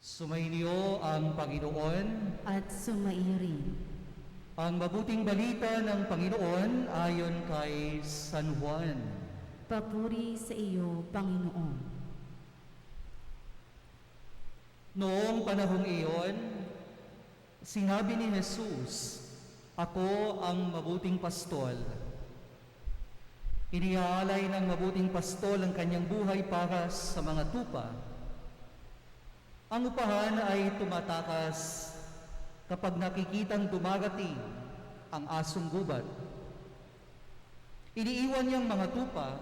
Sumainyo ang Panginoon. At sumairin. Ang mabuting balita ng Panginoon ayon kay San Juan. Papuri sa iyo, Panginoon. Noong panahong iyon, sinabi ni Jesus, "Ako ang mabuting pastol." Iniaalay ng mabuting pastol ang kanyang buhay para sa mga tupa. Ang upahan ay tumatakas kapag nakikitang dumarating ang asong gubat. Iniiwan niyang mga tupa,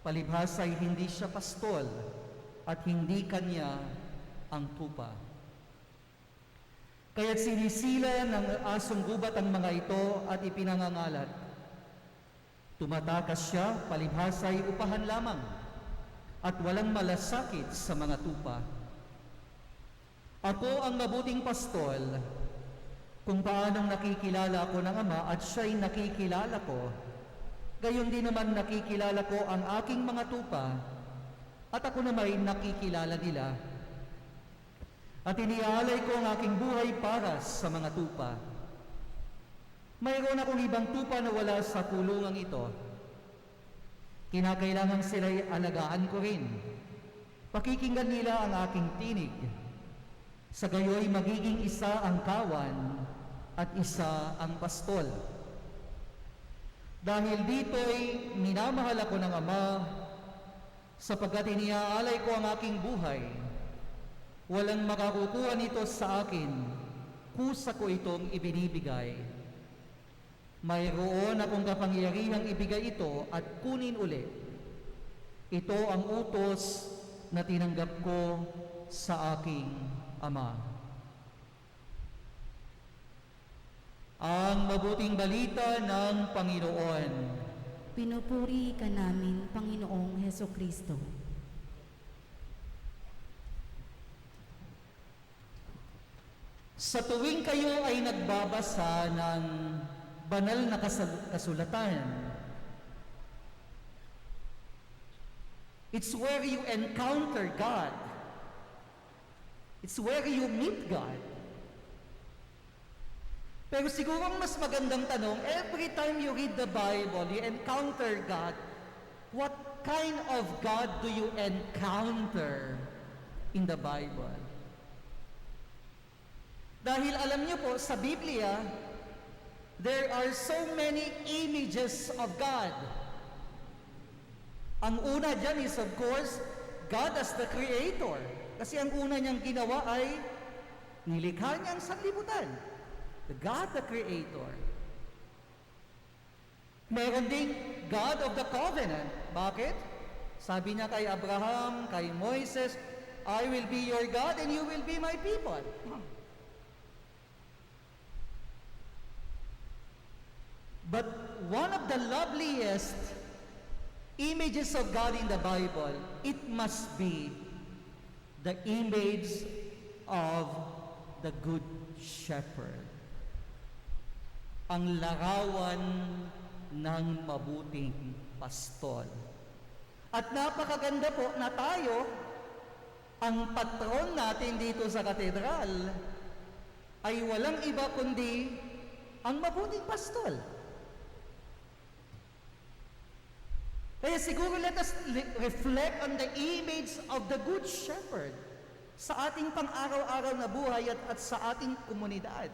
palibhas ay hindi siya pastol at hindi kanya ang tupa. Kaya't sinisila ng asong gubat ang mga ito at ipinangangalat. Tumatakas siya, palibhas ay upahan lamang at walang malasakit sa mga tupa. Ako ang mabuting pastol, kung paanong nakikilala ko ng Ama at siya'y nakikilala ko, gayon din naman nakikilala ko ang aking mga tupa at ako naman nakikilala nila. At iniaalay ko ang aking buhay para sa mga tupa. Mayroon akong ibang tupa na wala sa kulungang ito. Kinakailangan sila'y alagaan ko rin. Pakikinggan nila ang aking tinig. Sa gayoy magiging isa ang kawan at isa ang pastol. Dahil dito'y minamahal ako ng Ama, sapagkat iniaalay ko ang aking buhay. Walang makakukuha nito sa akin, kusa ko itong ibinibigay. Mayroon akong kapangyarihang ibigay ito at kunin uli. Ito ang utos na tinanggap ko sa aking Ama. Ang mabuting balita ng Panginoon. Pinupuri ka namin, Panginoong Hesukristo. Sa tuwing kayo ay nagbabasa ng banal na kasulatan, it's where you encounter God. It's where you meet God. Pero siguro ang mas magandang tanong, every time you read the Bible, you encounter God, what kind of God do you encounter in the Bible? Dahil alam niyo po, sa Biblia, there are so many images of God. Ang una dyan is, of course, God as the Creator. Kasi ang una niyang ginawa ay nilikha niya ang sanlibutan. The God, the Creator. Meron ding God of the Covenant. Bakit? Sabi niya kay Abraham, kay Moises, I will be your God and you will be my people. But one of the loveliest images of God in the Bible, it must be the image of the Good Shepherd. Ang larawan ng mabuting pastol. At napakaganda po na tayo, ang patron natin dito sa katedral, ay walang iba kundi ang mabuting pastol. Kaya siguro let us reflect on the image of the Good Shepherd sa ating pang-araw-araw na buhay at sa ating komunidad.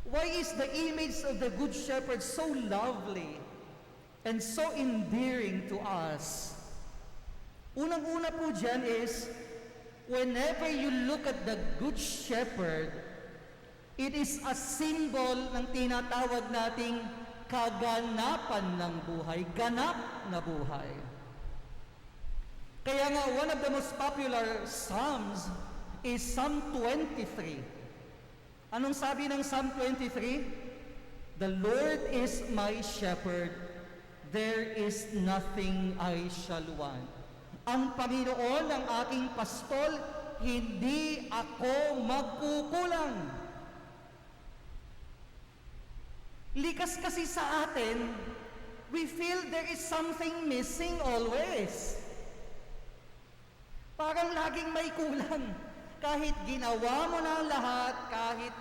Why is the image of the Good Shepherd so lovely and so endearing to us? Unang-una po dyan is, whenever you look at the Good Shepherd, it is a symbol ng tinatawag nating kaganapan ng buhay, ganap na buhay. Kaya nga, one of the most popular Psalms is Psalm 23. Anong sabi ng Psalm 23? The Lord is my shepherd, there is nothing I shall want. Ang Panginoon ang aking pastol, hindi ako magkukulang. Likas kasi sa atin, we feel there is something missing always. Parang laging may kulang. Kahit ginawa mo na ang lahat, kahit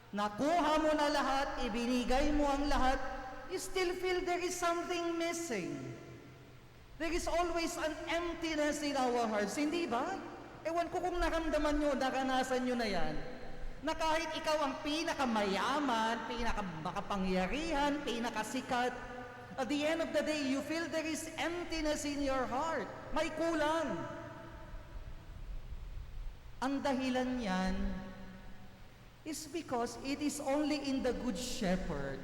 nakuha mo na lahat, ibinigay mo ang lahat, you still feel there is something missing. There is always an emptiness in our hearts, hindi ba? Ewan ko kung naramdaman nyo, naranasan nyo na yan, na kahit ikaw ang pinakamayaman, pinakamakapangyarihan, pinakasikat, at the end of the day, you feel there is emptiness in your heart. May kulang. Ang dahilan yan is because it is only in the Good Shepherd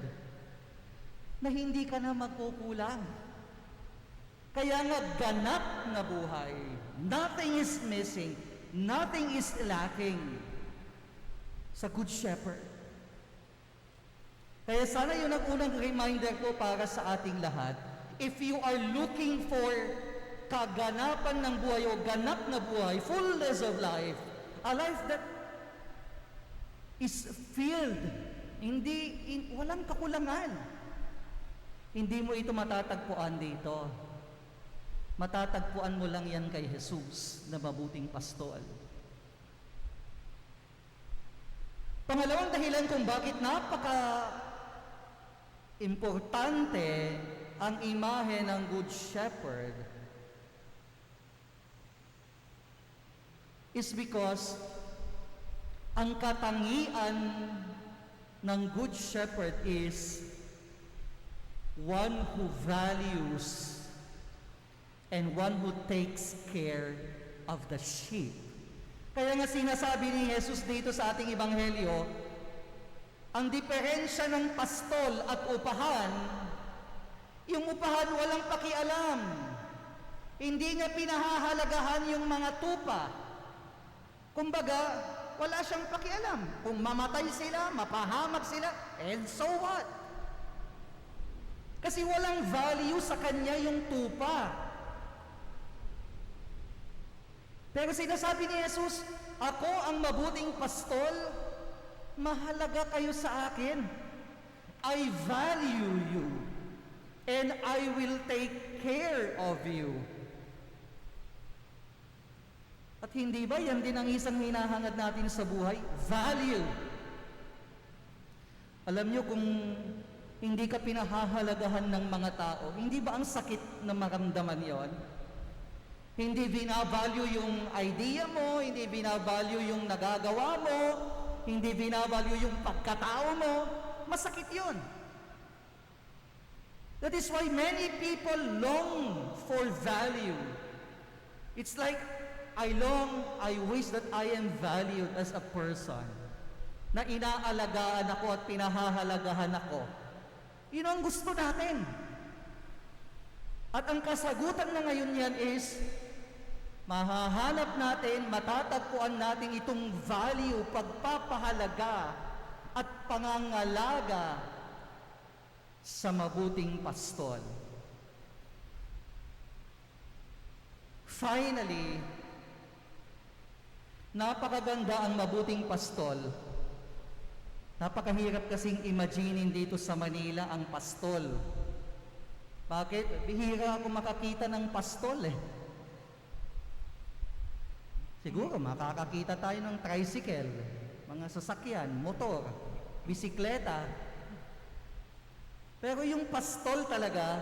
na hindi ka na magkukulang. Kaya nga ganap na buhay. Nothing is missing. Nothing is lacking sa Good Shepherd. Kaya sana yun ang unang reminder ko para sa ating lahat. If you are looking for kaganapan ng buhay o ganap na buhay, fullness of life, a life that is filled, walang kakulangan. Hindi mo ito matatagpuan dito. Matatagpuan mo lang yan kay Jesus na mabuting pastol. Pangalawang dahilan kung bakit importante ang imahe ng Good Shepherd is because ang katangian ng Good Shepherd is one who values and one who takes care of the sheep. Kaya nga sinasabi ni Jesus dito sa ating ebanghelyo, ang diferensya ng pastol at upahan, yung upahan walang pakialam. Hindi niya pinahahalagahan yung mga tupa. Kumbaga, wala siyang pakialam. Kung mamatay sila, mapahamak sila, and so what? Kasi walang value sa kanya yung tupa. Pero sinasabi ni Jesus, ako ang mabuting pastol, mahalaga kayo sa akin. I value you, and I will take care of you. At hindi ba yan din ang isang hinahangad natin sa buhay? Value. Alam nyo, kung hindi ka pinahahalagahan ng mga tao, hindi ba ang sakit na maramdaman yon? Hindi binavalue yung idea mo, hindi binavalue yung nagagawa mo, hindi binavalue yung pagkatao mo, masakit yun. That is why many people long for value. It's like, I wish that I am valued as a person, na inaalagaan ako at pinahahalagahan ako. Yun ang gusto natin. At ang kasagutan na ngayon yan is, mahahanap natin, matatagpuan natin itong value, pagpapahalaga at pangangalaga sa mabuting pastol. Finally, napakaganda ang mabuting pastol. Napakahirap kasing imaginin dito sa Manila ang pastol. Bakit? Bihira ako makakita ng pastol eh. Siguro makakakita tayo ng tricycle, mga sasakyan, motor, bisikleta. Pero yung pastol talaga,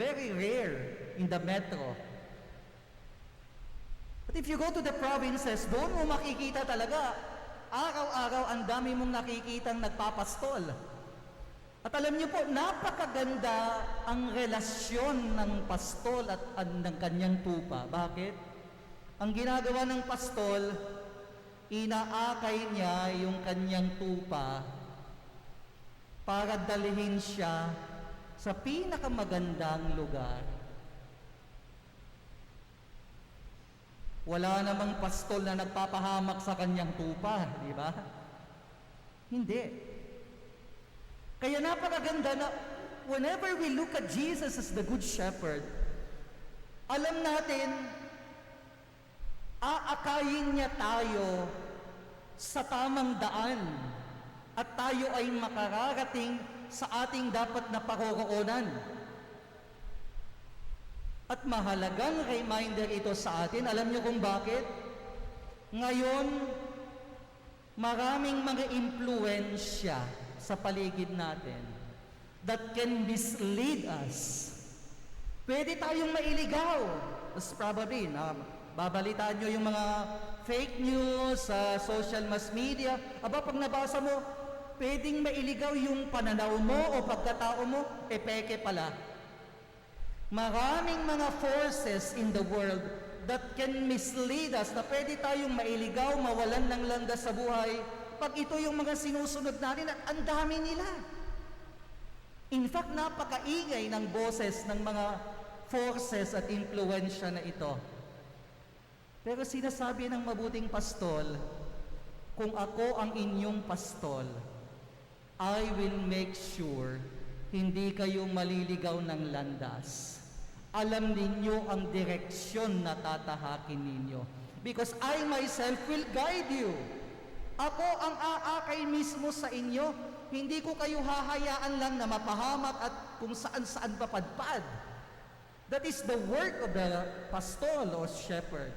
very rare in the metro. But if you go to the provinces, doon mo makikita talaga, araw-araw ang dami mong nakikitang nagpapastol. At alam niyo po, napakaganda ang relasyon ng pastol at ng kanyang tupa. Bakit? Ang ginagawa ng pastol, inaakay niya yung kanyang tupa para dalhin siya sa pinakamagandang lugar. Wala namang pastol na nagpapahamak sa kanyang tupa, di ba? Hindi. Kaya napakaganda na whenever we look at Jesus as the Good Shepherd, alam natin, aakayin niya tayo sa tamang daan at tayo ay makararating sa ating dapat na paroroonan. At mahalagang reminder ito sa atin. Alam niyo kung bakit? Ngayon, maraming mga impluensya sa paligid natin that can mislead us. Pwede tayong mailigaw. Mas probably, babalitaan nyo yung mga fake news sa social mass media. Aba, pag nabasa mo, pwedeng mailigaw yung pananaw mo o pagkatao mo, peke pala. Maraming mga forces in the world that can mislead us na pwede tayong mailigaw, mawalan ng landas sa buhay pag ito yung mga sinusunod natin at ang dami nila. In fact, napakaingay ng boses ng mga forces at impluensya na ito. Pero sinasabi ng mabuting pastol, kung ako ang inyong pastol, I will make sure hindi kayo maliligaw ng landas. Alam ninyo ang direksyon na tatahakin ninyo. Because I myself will guide you. Ako ang aakay mismo sa inyo. Hindi ko kayo hahayaan lang na mapahamak at kung saan-saan papadpad. That is the work of the pastol or shepherd.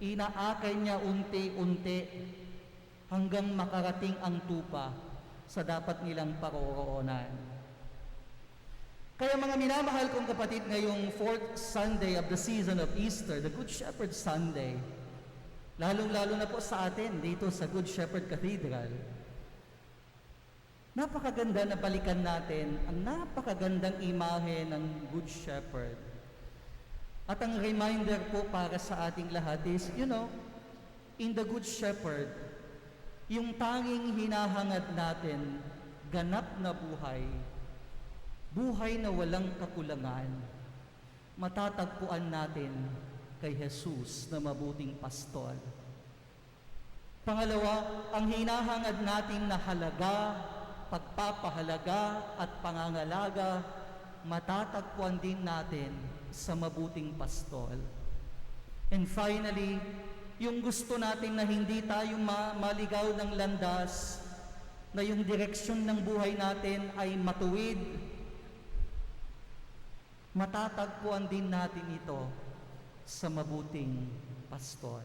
Inaakay niya unti-unti hanggang makarating ang tupa sa dapat nilang paroroonan. Kaya mga minamahal kong kapatid, ngayong 4th Sunday of the season of Easter, the Good Shepherd Sunday, lalong-lalo na po sa atin dito sa Good Shepherd Cathedral, napakaganda na balikan natin ang napakagandang imahe ng Good Shepherd. At ang reminder po para sa ating lahat is, in the Good Shepherd, yung tanging hinahangad natin, ganap na buhay, buhay na walang kakulangan, matatagpuan natin kay Jesus na mabuting pastol. Pangalawa, ang hinahangad natin na halaga, pagpapahalaga at pangangalaga, matatagpuan din natin sa mabuting pastol. And finally, yung gusto natin na hindi tayo maligaw ng landas, na yung direksyon ng buhay natin ay matuwid, matatagpuan din natin ito sa mabuting pastol.